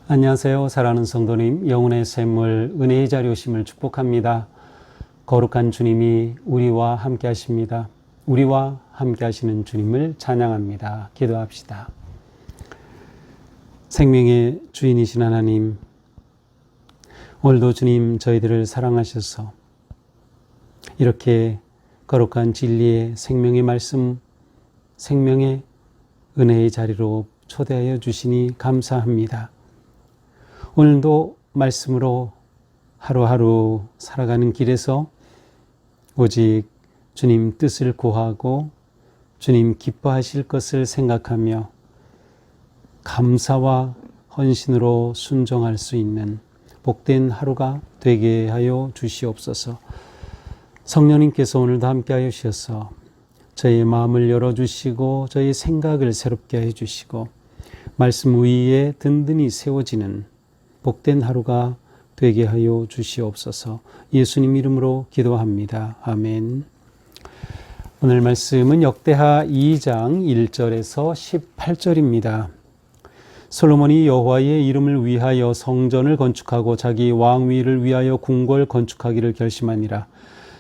안녕하세요. 사랑하는 성도님, 영혼의 샘물 은혜의 자리 오심을 축복합니다. 거룩한 주님이 우리와 함께 하십니다. 우리와 함께 하시는 주님을 찬양합니다. 기도합시다. 생명의 주인이신 하나님, 오늘도 주님 저희들을 사랑하셔서 이렇게 거룩한 진리의 생명의 말씀, 생명의 은혜의 자리로 초대하여 주시니 감사합니다. 오늘도 말씀으로 하루하루 살아가는 길에서 오직 주님 뜻을 구하고 주님 기뻐하실 것을 생각하며 감사와 헌신으로 순종할 수 있는 복된 하루가 되게 하여 주시옵소서. 성령님께서 오늘도 함께하여 주셔서 저희의 마음을 열어주시고 저희의 생각을 새롭게 해주시고 말씀 위에 든든히 세워지는 복된 하루가 되게 하여 주시옵소서. 예수님 이름으로 기도합니다. 아멘. 오늘 말씀은 역대하 2장 1절에서 18절입니다. 솔로몬이 여호와의 이름을 위하여 성전을 건축하고 자기 왕위를 위하여 궁궐 건축하기를 결심하니라.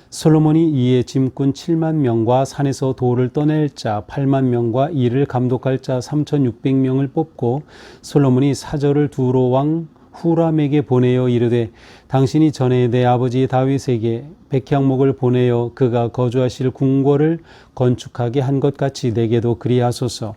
솔로몬이 이에 짐꾼 7만 명과 산에서 돌을 떠낼 자 8만 명과 이를 감독할 자 3,600명을 뽑고 솔로몬이 사절을 두로 왕 후람에게 보내어 이르되 당신이 전에 내 아버지 다윗에게 백향목을 보내어 그가 거주하실 궁궐을 건축하게 한 것 같이 내게도 그리하소서.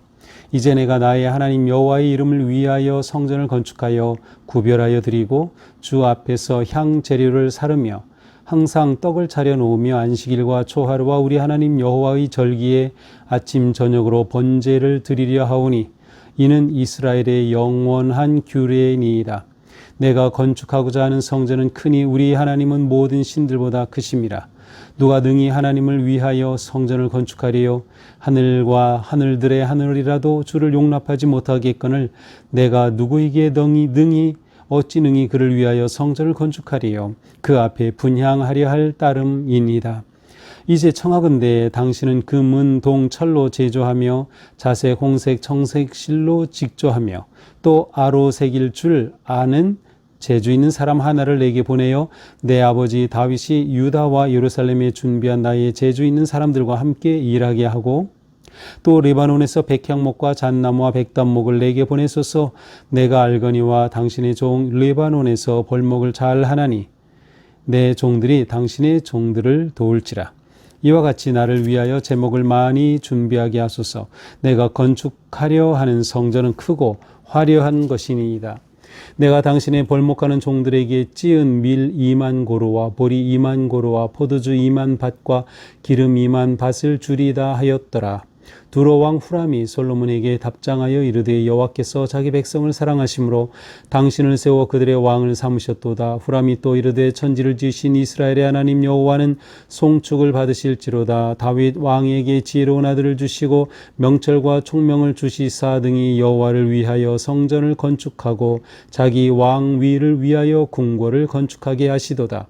이제 내가 나의 하나님 여호와의 이름을 위하여 성전을 건축하여 구별하여 드리고 주 앞에서 향 재료를 사르며 항상 떡을 차려 놓으며 안식일과 초하루와 우리 하나님 여호와의 절기에 아침 저녁으로 번제를 드리려 하오니 이는 이스라엘의 영원한 규례니이다. 내가 건축하고자 하는 성전은 크니 우리 하나님은 모든 신들보다 크심이라. 누가 능히 하나님을 위하여 성전을 건축하리요? 하늘과 하늘들의 하늘이라도 주를 용납하지 못하겠거늘 내가 누구에게 어찌 능히 그를 위하여 성전을 건축하리요? 그 앞에 분향하려 할 따름이니이다. 이제 청하건대 당신은 금은 동 철로 제조하며 자색 홍색 청색 실로 직조하며 또 아로색일 줄 아는 재주 있는 사람 하나를 내게 보내어 내 아버지 다윗이 유다와 예루살렘에 준비한 나의 재주 있는 사람들과 함께 일하게 하고 또 레바논에서 백향목과 잣나무와 백단목을 내게 보내소서. 내가 알거니와 당신의 종 레바논에서 벌목을 잘 하나니 내 종들이 당신의 종들을 도울지라. 이와 같이 나를 위하여 제목을 많이 준비하게 하소서. 내가 건축하려 하는 성전은 크고 화려한 것이니이다. 내가 당신의 벌목하는 종들에게 찌은 밀 2만 고로와 보리 2만 고로와 포도주 2만 밭과 기름 2만 밭을 주리다 하였더라. 두로 왕 후람이 솔로몬에게 답장하여 이르되 여호와께서 자기 백성을 사랑하심으로 당신을 세워 그들의 왕을 삼으셨도다. 후람이 또 이르되 천지를 지으신 이스라엘의 하나님 여호와는 송축을 받으실지로다. 다윗 왕에게 지혜로운 아들을 주시고 명철과 총명을 주시사 등이 여호와를 위하여 성전을 건축하고 자기 왕위를 위하여 궁궐을 건축하게 하시도다.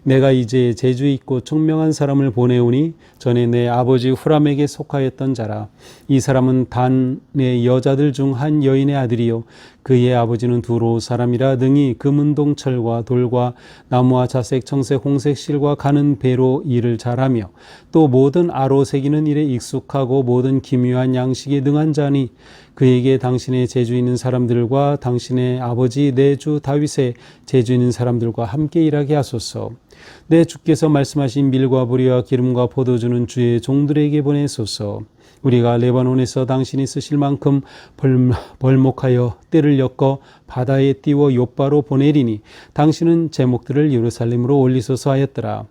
내가 이제 재주 있고 총명한 사람을 보내오니 전에 내 아버지 후람에게 속하였던 자라. 이 사람은 단의 여자들 중 한 여인의 아들이요 그의 아버지는 두로 사람이라. 등이 금은동 철과 돌과 나무와 자색 청색 홍색 실과 가는 배로 일을 잘하며 또 모든 아로 새기는 일에 익숙하고 모든 기묘한 양식에 능한 자니 그에게 당신의 재주 있는 사람들과 당신의 아버지 내 주 다윗의 재주 있는 사람들과 함께 일하게 하소서. 내 주께서 말씀하신 밀과 보리와 기름과 포도주는 주의 종들에게 보내소서. 우리가 레바논에서 당신이 쓰실 만큼 벌목하여 떼를 엮어 바다에 띄워 욥바로 보내리니 당신은 제목들을 예루살렘으로 올리소서 하였더라.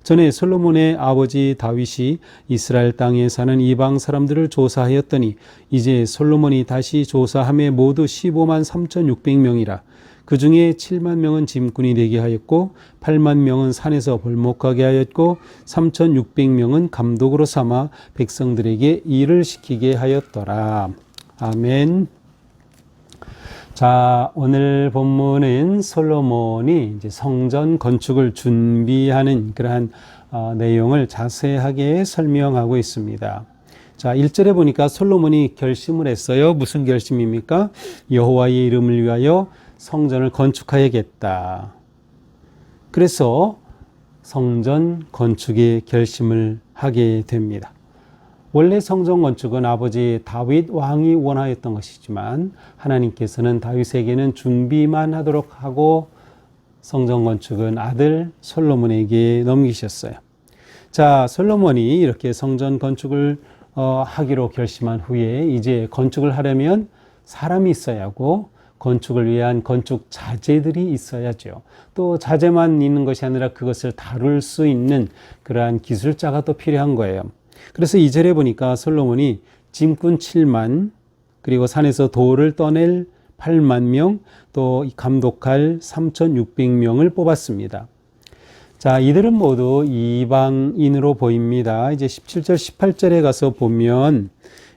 전에 솔로몬의 아버지 다윗이 이스라엘 땅에 사는 이방 사람들을 조사하였더니 이제 솔로몬이 다시 조사함에 모두 15만 3,600명이라. 그 중에 7만 명은 짐꾼이 되게 하였고 8만 명은 산에서 벌목하게 하였고 3,600명은 감독으로 삼아 백성들에게 일을 시키게 하였더라. 아멘. 자, 오늘 본문은 솔로몬이 이제 성전 건축을 준비하는 그러한 내용을 자세하게 설명하고 있습니다. 자, 1절에 보니까 솔로몬이 결심을 했어요. 무슨 결심입니까? 여호와의 이름을 위하여 성전을 건축하야겠다. 그래서 성전 건축의 결심을 하게 됩니다. 원래 성전 건축은 아버지 다윗 왕이 원하였던 것이지만 하나님께서는 다윗에게는 준비만 하도록 하고 성전 건축은 아들 솔로몬에게 넘기셨어요. 자, 솔로몬이 이렇게 성전 건축을 하기로 결심한 후에 이제 건축을 하려면 사람이 있어야 하고 건축을 위한 건축 자재들이 있어야죠. 또 자재만 있는 것이 아니라 그것을 다룰 수 있는 그러한 기술자가 또 필요한 거예요. 그래서 2절에 보니까 솔로몬이 짐꾼 7만, 그리고 산에서 돌을 떠낼 8만 명, 또 감독할 3,600명을 뽑았습니다. 자, 이들은 모두 이방인으로 보입니다. 이제 17절, 18절에 가서 보면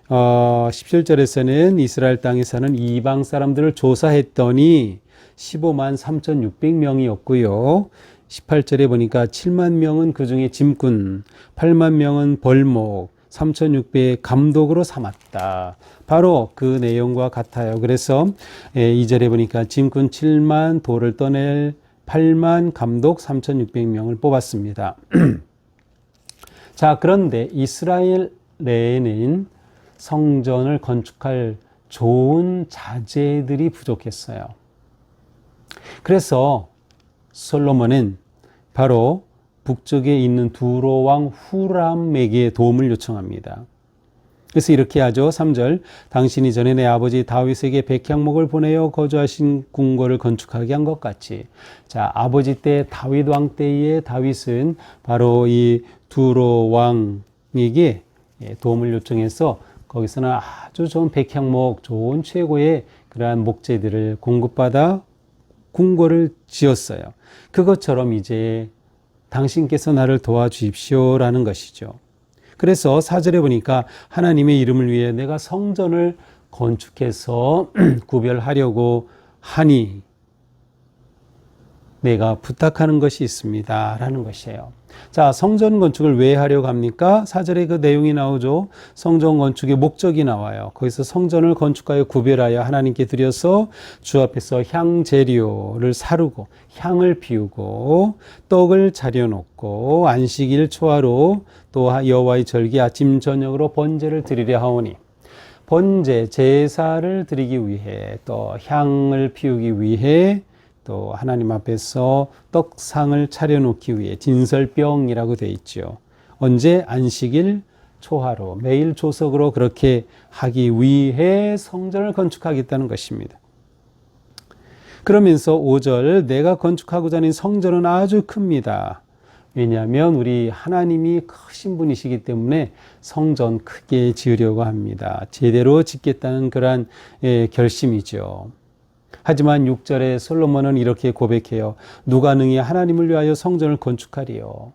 17절에서는 이스라엘 땅에 사는 이방 사람들을 조사했더니 15만 3,600명이었고요. 18절에 보니까 7만 명은 그 중에 짐꾼, 8만 명은 벌목, 3,600의 감독으로 삼았다. 바로 그 내용과 같아요. 그래서 2절에 보니까 짐꾼 7만, 돌을 떠낼 8만, 감독 3,600명을 뽑았습니다. 자, 그런데 이스라엘 내에는 성전을 건축할 좋은 자재들이 부족했어요. 그래서 솔로몬은 바로 북쪽에 있는 두로 왕 후람에게 도움을 요청합니다. 그래서 이렇게 하죠. 3절, 당신이 전에 내 아버지 다윗에게 백향목을 보내어 거주하신 궁궐을 건축하게 한 것 같이. 자, 아버지 때 다윗 왕 때에 다윗은 바로 이 두로 왕에게 도움을 요청해서 거기서는 아주 좋은 백향목, 좋은 최고의 그러한 목재들을 공급받아 궁궐을 지었어요. 그것처럼 이제 당신께서 나를 도와주십시오라는 것이죠. 그래서 4절에 보니까 하나님의 이름을 위해 내가 성전을 건축해서 구별하려고 하니 내가 부탁하는 것이 있습니다 라는 것이에요. 자, 성전 건축을 왜 하려고 합니까? 4절에 그 내용이 나오죠. 성전 건축의 목적이 나와요. 거기서 성전을 건축하여 구별하여 하나님께 드려서 주 앞에서 향 재료를 사르고 향을 피우고 떡을 차려놓고 안식일 초하루 또 여호와의 절기 아침 저녁으로 번제를 드리려 하오니, 번제 제사를 드리기 위해 또 향을 피우기 위해 또 하나님 앞에서 떡상을 차려놓기 위해 진설병이라고 되어 있죠. 언제? 안식일 초하루 매일 조석으로 그렇게 하기 위해 성전을 건축하겠다는 것입니다. 그러면서 5절, 내가 건축하고자 하는 성전은 아주 큽니다. 왜냐하면 우리 하나님이 크신 분이시기 때문에 성전 크게 지으려고 합니다. 제대로 짓겠다는 그러한 결심이죠. 하지만 6절에 솔로몬은 이렇게 고백해요. 누가 능히 하나님을 위하여 성전을 건축하리요.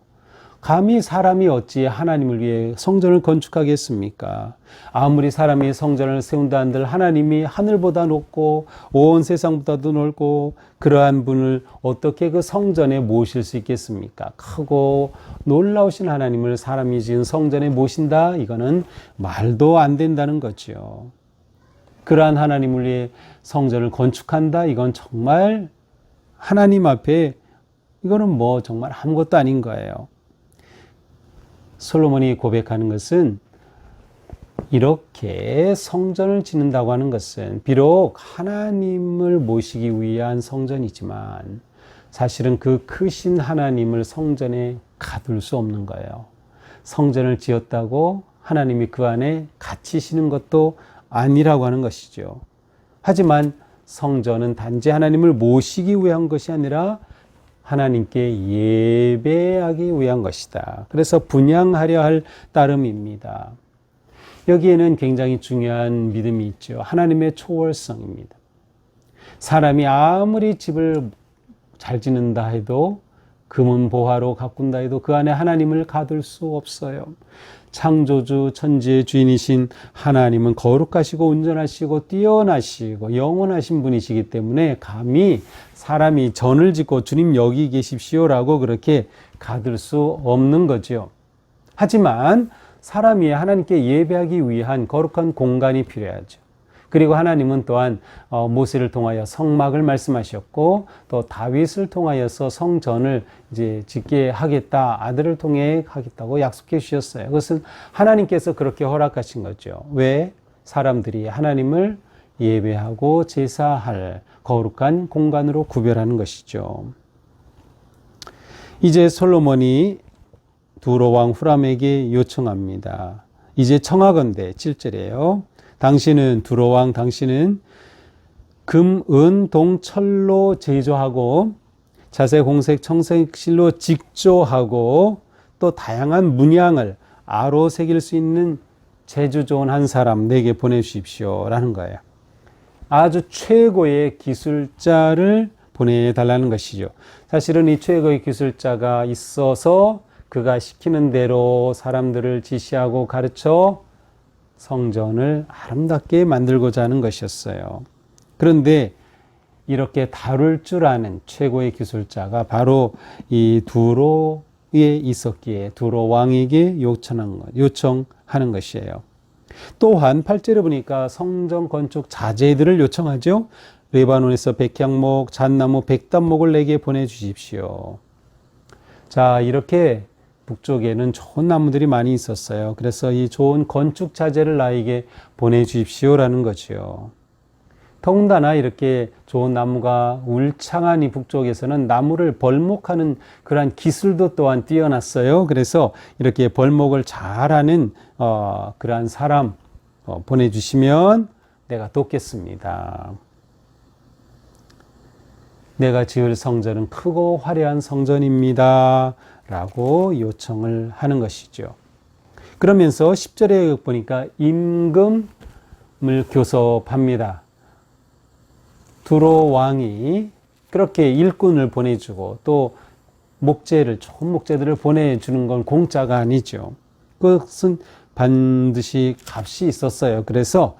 감히 사람이 어찌 하나님을 위해 성전을 건축하겠습니까? 아무리 사람이 성전을 세운다 한들 하나님이 하늘보다 높고 온 세상보다도 넓고 그러한 분을 어떻게 그 성전에 모실 수 있겠습니까? 크고 놀라우신 하나님을 사람이 지은 성전에 모신다? 이거는 말도 안 된다는 거죠. 그러한 하나님을 위해 성전을 건축한다? 이건 정말 하나님 앞에 이거는 뭐 정말 아무것도 아닌 거예요. 솔로몬이 고백하는 것은 이렇게 성전을 짓는다고 하는 것은 비록 하나님을 모시기 위한 성전이지만 사실은 그 크신 하나님을 성전에 가둘 수 없는 거예요. 성전을 지었다고 하나님이 그 안에 갇히시는 것도 아니라고 하는 것이죠. 하지만 성전은 단지 하나님을 모시기 위한 것이 아니라 하나님께 예배하기 위한 것이다. 그래서 분향하려 할 따름입니다. 여기에는 굉장히 중요한 믿음이 있죠. 하나님의 초월성입니다. 사람이 아무리 집을 잘 짓는다 해도 금은 보화로 가꾼다 해도 그 안에 하나님을 가둘 수 없어요. 창조주 천지의 주인이신 하나님은 거룩하시고 온전하시고 뛰어나시고 영원하신 분이시기 때문에 감히 사람이 전을 짓고 주님 여기 계십시오라고 그렇게 가둘 수 없는 거죠. 하지만 사람이 하나님께 예배하기 위한 거룩한 공간이 필요하죠. 그리고 하나님은 또한 모세를 통하여 성막을 말씀하셨고 또 다윗을 통하여서 성전을 이제 짓게 하겠다, 아들을 통해 하겠다고 약속해 주셨어요. 그것은 하나님께서 그렇게 허락하신 거죠. 왜? 사람들이 하나님을 예배하고 제사할 거룩한 공간으로 구별하는 것이죠. 이제 솔로몬이 두로 왕 후람에게 요청합니다. 이제 청하건대 7절이에요. 당신은 두로 왕 당신은 금, 은, 동, 철로 제조하고 자색, 홍색, 청색 실로 직조하고 또 다양한 문양을 아로 새길 수 있는 재주 좋은 한 사람 내게 보내주십시오 라는 거예요. 아주 최고의 기술자를 보내달라는 것이죠. 사실은 이 최고의 기술자가 있어서 그가 시키는 대로 사람들을 지시하고 가르쳐 성전을 아름답게 만들고자 하는 것이었어요. 그런데 이렇게 다룰 줄 아는 최고의 기술자가 바로 이 두로에 있었기에 두로 왕에게 요청하는 것이에요. 또한 8절에 보니까 성전 건축 자재들을 요청하죠. 레바논에서 백향목, 잣나무, 백단목을 내게 보내주십시오. 자, 이렇게 북쪽에는 좋은 나무들이 많이 있었어요. 그래서 이 좋은 건축 자재를 나에게 보내주십시오라는 거죠. 더군다나 이렇게 좋은 나무가 울창한 이 북쪽에서는 나무를 벌목하는 그러한 기술도 또한 뛰어났어요. 그래서 이렇게 벌목을 잘하는 그러한 사람 보내주시면 내가 돕겠습니다. 내가 지을 성전은 크고 화려한 성전입니다. 라고 요청을 하는 것이죠. 그러면서 10절에 보니까 임금을 교섭합니다. 두로 왕이 그렇게 일꾼을 보내주고 또 좋은 목재들을 보내주는 건 공짜가 아니죠. 그것은 반드시 값이 있었어요. 그래서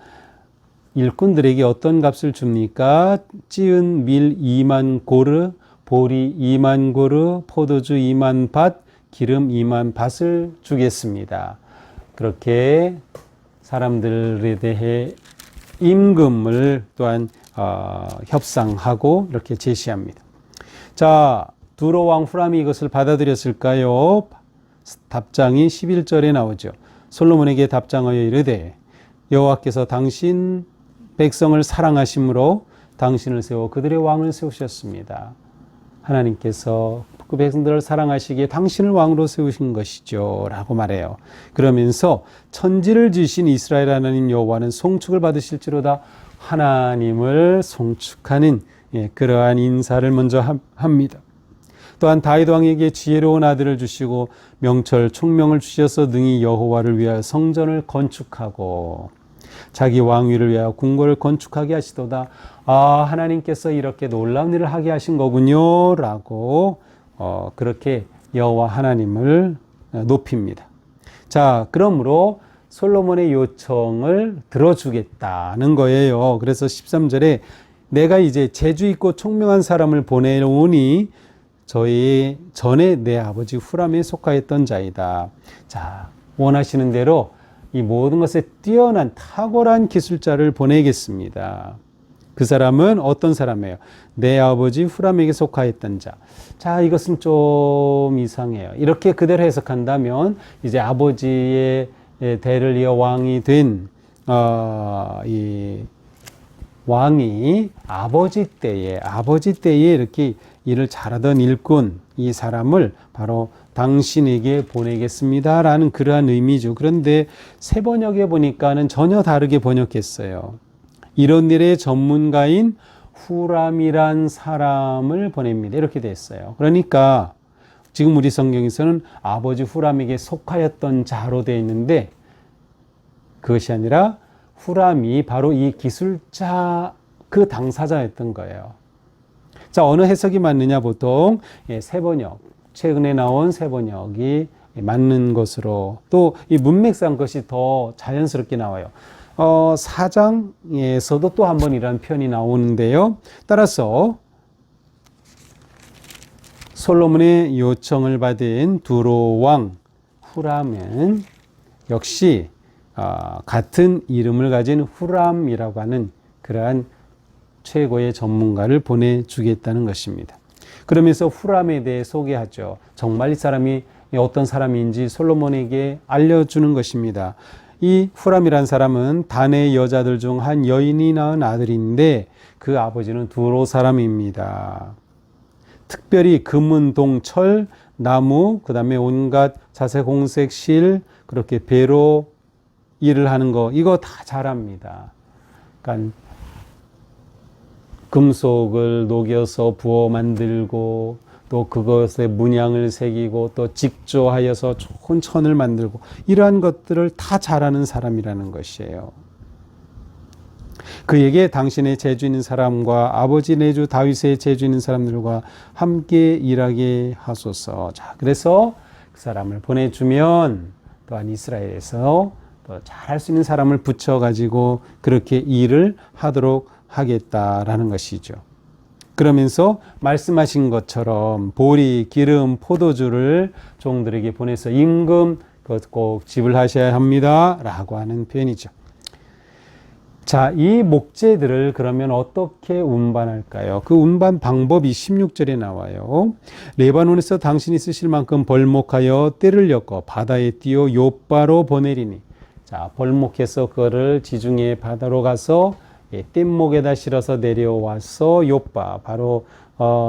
일꾼들에게 어떤 값을 줍니까? 찌은 밀 2만 고르, 보리 2만 고르, 포도주 2만 밭, 기름 2만 밭을 주겠습니다. 그렇게 사람들에 대해 임금을 또한 협상하고 이렇게 제시합니다. 자, 두로 왕 후람이 이것을 받아들였을까요? 답장이 11절에 나오죠. 솔로몬에게 답장하여 이르되 여호와께서 당신 백성을 사랑하심으로 당신을 세워 그들의 왕을 세우셨습니다. 하나님께서 그 백성들을 사랑하시기에 당신을 왕으로 세우신 것이죠 라고 말해요. 그러면서 천지를 지으신 이스라엘 하나님 여호와는 송축을 받으실지로다. 하나님을 송축하는 그러한 인사를 먼저 합니다. 또한 다윗 왕에게 지혜로운 아들을 주시고 명철 총명을 주셔서 능히 여호와를 위하여 성전을 건축하고 자기 왕위를 위하여 궁궐을 건축하게 하시도다. 아, 하나님께서 이렇게 놀라운 일을 하게 하신 거군요 라고 그렇게 여호와 하나님을 높입니다. 자, 그러므로 솔로몬의 요청을 들어주겠다는 거예요. 그래서 13절에 내가 이제 재주 있고 총명한 사람을 보내오니 저희 전에 내 아버지 후람에 속하였던 자이다. 자, 원하시는 대로 이 모든 것에 뛰어난 탁월한 기술자를 보내겠습니다. 그 사람은 어떤 사람이에요? 내 아버지 후람에게 속하였던 자. 자, 이것은 좀 이상해요. 이렇게 그대로 해석한다면 이제 아버지의 대를 이어 왕이 된 이 왕이 아버지 때에 이렇게 일을 잘하던 일꾼 이 사람을 바로 당신에게 보내겠습니다라는 그러한 의미죠. 그런데 새 번역에 보니까는 전혀 다르게 번역했어요. 이런 일의 전문가인 후람이란 사람을 보냅니다. 이렇게 됐어요. 그러니까 지금 우리 성경에서는 아버지 후람에게 속하였던 자로 되어 있는데 그것이 아니라 후람이 바로 이 기술자 그 당사자였던 거예요. 자, 어느 해석이 맞느냐 보통 새 번역 최근에 나온 새 번역이 맞는 것으로, 또 이 문맥상 것이 더 자연스럽게 나와요. 4장에서도 또 한 번 이런 표현이 나오는데요. 따라서 솔로몬의 요청을 받은 두로 왕 후람은 역시 같은 이름을 가진 후람이라고 하는 그러한 최고의 전문가를 보내주겠다는 것입니다. 그러면서 후람에 대해 소개하죠. 정말 이 사람이 어떤 사람인지 솔로몬에게 알려주는 것입니다. 이 후람이란 사람은 단의 여자들 중 한 여인이 낳은 아들인데 그 아버지는 두로 사람입니다. 특별히 금은, 동, 철, 나무, 그 다음에 온갖 자색, 홍색, 실, 그렇게 배로 일을 하는 거, 이거 다 잘합니다. 그러니까 금속을 녹여서 부어 만들고, 또 그것에 문양을 새기고, 또 직조하여서 좋은 천을 만들고, 이러한 것들을 다 잘하는 사람이라는 것이에요. 그에게 당신의 재주 있는 사람과 아버지 내주 다윗의 재주 있는 사람들과 함께 일하게 하소서. 자, 그래서 그 사람을 보내주면 또한 이스라엘에서 또 잘할 수 있는 사람을 붙여가지고 그렇게 일을 하도록 하겠다라는 것이죠. 그러면서 말씀하신 것처럼 보리, 기름, 포도주를 종들에게 보내서 임금 꼭 지불하셔야 합니다 라고 하는 표현이죠. 자, 이 목재들을 그러면 어떻게 운반할까요? 그 운반 방법이 16절에 나와요. 레바논에서 당신이 쓰실 만큼 벌목하여 떼를 엮어 바다에 띄어 요바로 보내리니. 자, 벌목해서 그거를 지중해 바다로 가서 뗏목에다 실어서 내려와서 요바, 바로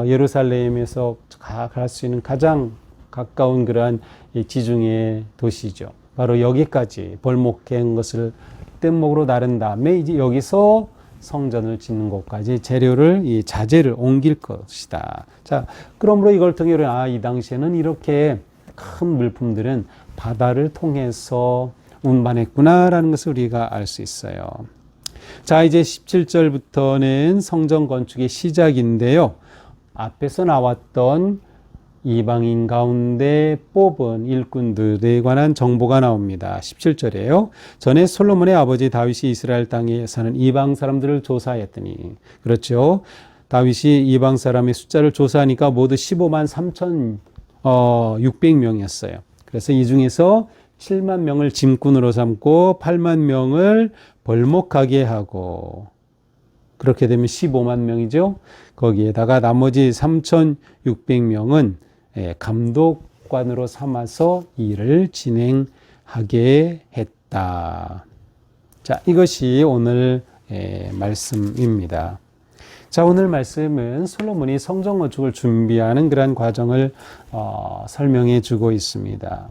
예루살렘에서 갈 수 있는 가장 가까운 그러한 지중해 도시죠. 바로 여기까지 벌목한 것을 뗏목으로 나른 다음에 이제 여기서 성전을 짓는 곳까지 이 자재를 옮길 것이다. 자, 그러므로 이걸 통해 이 당시에는 이렇게 큰 물품들은 바다를 통해서 운반했구나라는 것을 우리가 알 수 있어요. 자, 이제 17절부터는 성전 건축의 시작인데요. 앞에서 나왔던 이방인 가운데 뽑은 일꾼들에 관한 정보가 나옵니다. 17절에요. 전에 솔로몬의 아버지 다윗이 이스라엘 땅에 사는 이방 사람들을 조사했더니, 그렇죠. 다윗이 이방 사람의 숫자를 조사하니까 모두 15만 3,600명이었어요. 그래서 이 중에서 7만 명을 짐꾼으로 삼고 8만 명을 벌목하게 하고, 그렇게 되면 15만 명이죠. 거기에다가 나머지 3,600명은 감독관으로 삼아서 일을 진행하게 했다. 자, 이것이 오늘 말씀입니다. 자, 오늘 말씀은 솔로몬이 성전 건축을 준비하는 그러한 과정을 설명해 주고 있습니다.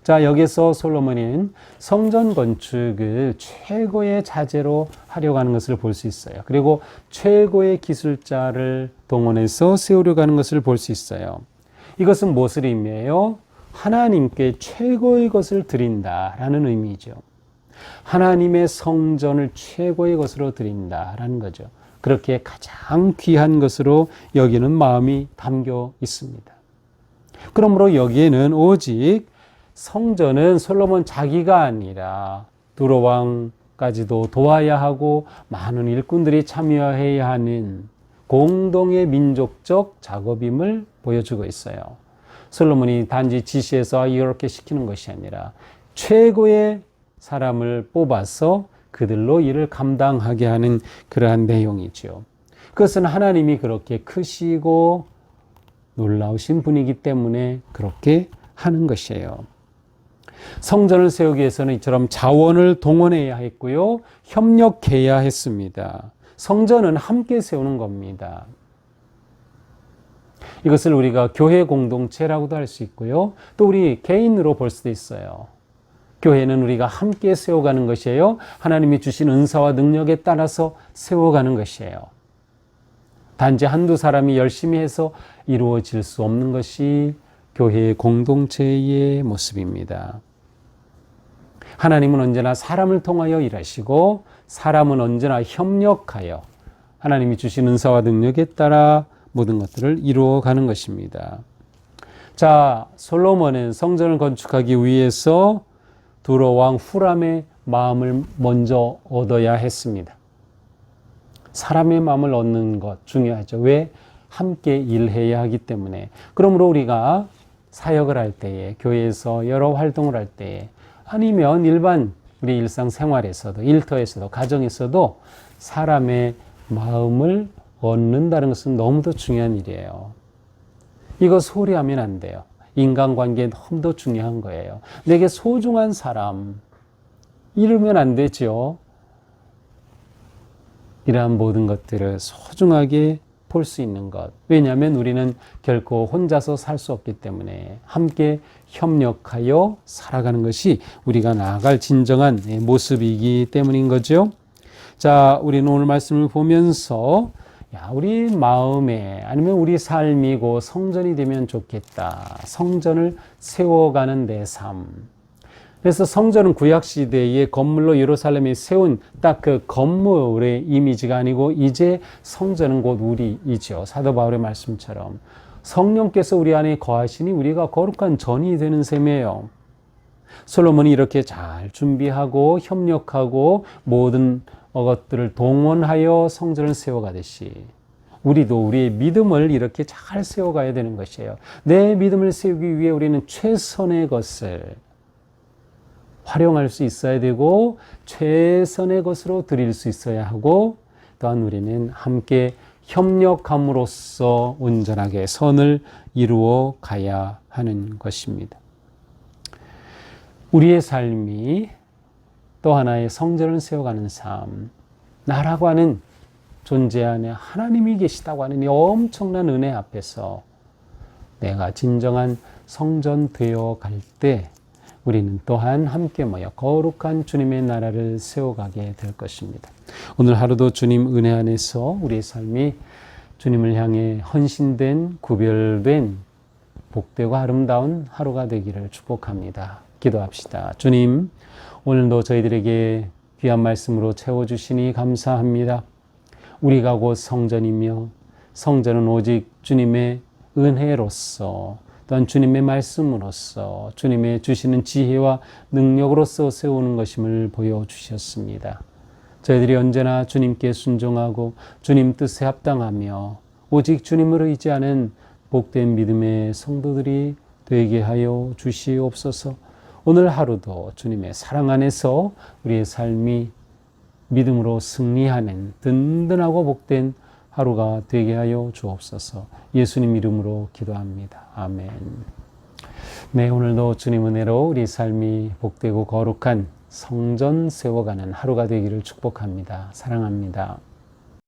자, 여기서 솔로몬은 성전 건축을 최고의 자재로 하려고 하는 것을 볼 수 있어요. 그리고 최고의 기술자를 동원해서 세우려고 하는 것을 볼 수 있어요. 이것은 무엇을 의미해요? 하나님께 최고의 것을 드린다라는 의미죠. 하나님의 성전을 최고의 것으로 드린다라는 거죠. 그렇게 가장 귀한 것으로 여기는 마음이 담겨 있습니다. 그러므로 여기에는 오직 성전은 솔로몬 자기가 아니라 두로 왕까지도 도와야 하고 많은 일꾼들이 참여해야 하는 공동의 민족적 작업임을 보여주고 있어요. 솔로몬이 단지 지시해서 이렇게 시키는 것이 아니라 최고의 사람을 뽑아서 그들로 일을 감당하게 하는 그러한 내용이죠. 그것은 하나님이 그렇게 크시고 놀라우신 분이기 때문에 그렇게 하는 것이에요. 성전을 세우기 위해서는 이처럼 자원을 동원해야 했고요. 협력해야 했습니다. 성전은 함께 세우는 겁니다. 이것을 우리가 교회 공동체라고도 할 수 있고요. 또 우리 개인으로 볼 수도 있어요. 교회는 우리가 함께 세워가는 것이에요. 하나님이 주신 은사와 능력에 따라서 세워가는 것이에요. 단지 한두 사람이 열심히 해서 이루어질 수 없는 것이 교회의 공동체의 모습입니다. 하나님은 언제나 사람을 통하여 일하시고 사람은 언제나 협력하여 하나님이 주신 은사와 능력에 따라 모든 것들을 이루어가는 것입니다. 자, 솔로몬은 성전을 건축하기 위해서 두로 왕 후람의 마음을 먼저 얻어야 했습니다. 사람의 마음을 얻는 것 중요하죠. 왜? 함께 일해야 하기 때문에. 그러므로 우리가 사역을 할 때에, 교회에서 여러 활동을 할 때에, 아니면 일반 우리 일상생활에서도, 일터에서도, 가정에서도 사람의 마음을 얻는다는 것은 너무도 중요한 일이에요. 이거 소홀히 하면 안 돼요. 인간관계에 너무도 중요한 거예요. 내게 소중한 사람, 이러면 안 되죠. 이러한 모든 것들을 소중하게 볼 수 있는 것. 왜냐하면 우리는 결코 혼자서 살 수 없기 때문에 함께 협력하여 살아가는 것이 우리가 나아갈 진정한 모습이기 때문인 거죠. 자, 우리는 오늘 말씀을 보면서 우리 마음에 아니면 우리 삶이고 성전이 되면 좋겠다. 성전을 세워가는 내 삶. 그래서 성전은 구약시대의 건물로 예루살렘에 세운 딱 그 건물의 이미지가 아니고 이제 성전은 곧 우리이죠. 사도 바울의 말씀처럼 성령께서 우리 안에 거하시니 우리가 거룩한 전이 되는 셈이에요. 솔로몬이 이렇게 잘 준비하고 협력하고 모든 것들을 동원하여 성전을 세워가듯이 우리도 우리의 믿음을 이렇게 잘 세워가야 되는 것이에요. 내 믿음을 세우기 위해 우리는 최선의 것을 활용할 수 있어야 되고 최선의 것으로 드릴 수 있어야 하고 또한 우리는 함께 협력함으로써 온전하게 선을 이루어 가야 하는 것입니다. 우리의 삶이 또 하나의 성전을 세워가는 삶, 나라고 하는 존재 안에 하나님이 계시다고 하는 이 엄청난 은혜 앞에서 내가 진정한 성전 되어 갈 때 우리는 또한 함께 모여 거룩한 주님의 나라를 세워가게 될 것입니다. 오늘 하루도 주님 은혜 안에서 우리의 삶이 주님을 향해 헌신된, 구별된, 복되고 아름다운 하루가 되기를 축복합니다. 기도합시다. 주님, 오늘도 저희들에게 귀한 말씀으로 채워주시니 감사합니다. 우리가 곧 성전이며 성전은 오직 주님의 은혜로서 또한 주님의 말씀으로서 주님의 주시는 지혜와 능력으로서 세우는 것임을 보여주셨습니다. 저희들이 언제나 주님께 순종하고 주님 뜻에 합당하며 오직 주님을 의지하는 복된 믿음의 성도들이 되게 하여 주시옵소서. 오늘 하루도 주님의 사랑 안에서 우리의 삶이 믿음으로 승리하는 든든하고 복된 하루가 되게 하여 주옵소서. 예수님 이름으로 기도합니다. 아멘. 네, 오늘도 주님 은혜로 우리 삶이 복되고 거룩한 성전 세워가는 하루가 되기를 축복합니다. 사랑합니다.